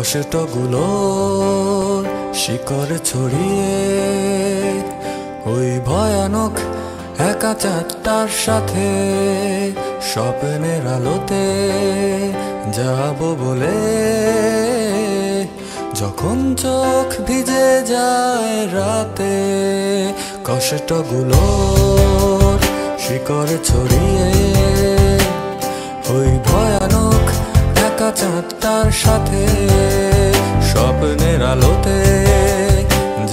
কষ্টগুলো শিকড় ছড়িয়ে ওই ভয়ানক একা চাঁদটার সাথে স্বপ্নের আলোতে যাব বলে, যখন চোখ ভিজে যায় রাতে কষ্টগুলো শিকড় ছড়িয়ে ওই ভয়ানক একা চাঁদটার সাথে স্বপ্নের আলোতে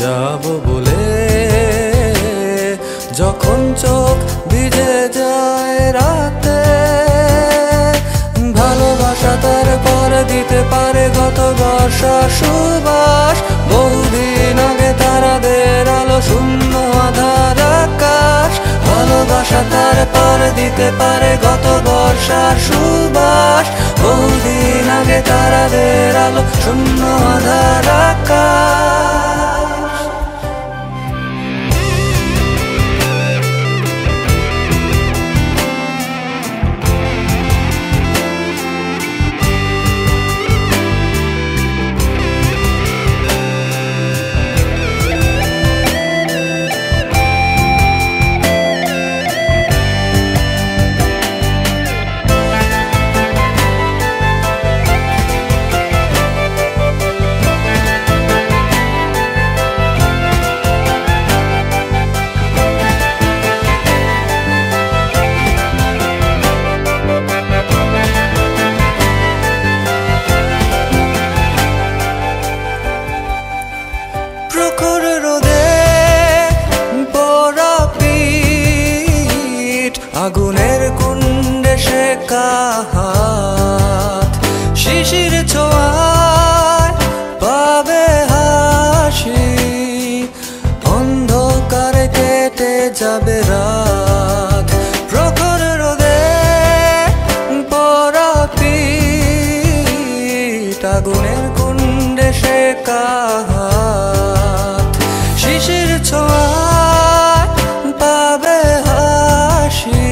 যাব বলে, যখন চোখ ভিজে যায় রাতে। ভালোবাসা তার পর দিতে পারে গত বর্ষা সুবাস, বহুদিন আগে তারাদের আলো শূন্য আধার আকাশ। ভালোবাসা তার পর দিতে পারে গত বর্ষা সুবাস, বহুদিন আগে তারাদের আলো শূন্য আধার আকাশ। প্রখর রোদে পোড়া পিঠ, আগুনের কুণ্ডে শেখা হাত, শিশির ছোঁয়ায় পাবে হাসি, অন্ধকারে কেটে যাবে রাত। প্রখর রোদে পোড়া পিঠ, আগুনের কুণ্ডে শেখা হাত, শিশির ছোঁয়ায় পাবে হাসি,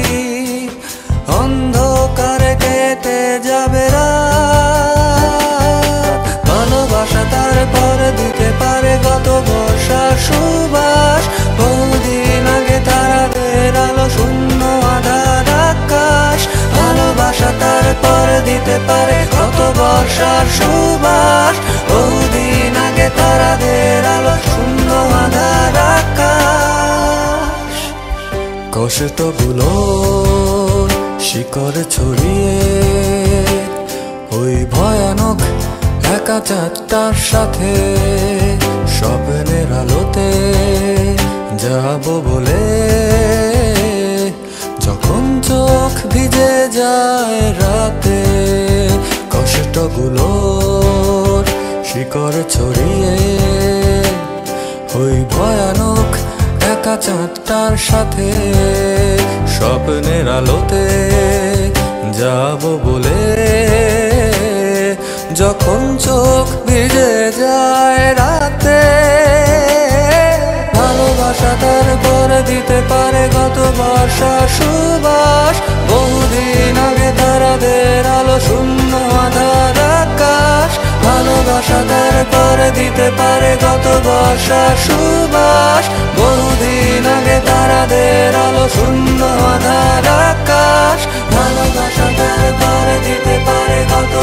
অন্ধকারে কেটে যাবে রাত। ভালোবাসা তার পর দিতে পারে গত বর্ষা সুবাস, বহুদিন আগে তারাদের আলো শূন্য আধার আকাশ। ভালোবাসা তার পর দিতে পারে গত বর্ষার সুবাস, বহুদিন আগে তারাদের আলো শূন্য আধার আকাশ। কষ্টগুলো শিকড় ছড়িয়ে ওই ভয়ানক একা চাঁদটার সাথে স্বপ্নের আলোতে যাব বলে, যখন চোখ ভিজে যায় রাতে কষ্টগুলো শিকড় ছড়িয়ে ওই ভয়ানক একা চাঁদটার সাথে স্বপ্নের আলোতে যাব বলে, যখন চোখ ভিজে যায় রাতে। ভালোবাসা তার পর দিতে পারে গত বর্ষা সুবাস, বহুদিন আগে তারাদের আলো শূন্য আধার আকাশ। ভালোবাসা তার পর দিতে পারে গত বর্ষা সুবাস, বহুদিন আগে তারাদের আলো শূন্য আধার আকাশ। ভালোবাসা তার পর দিতে পারে গত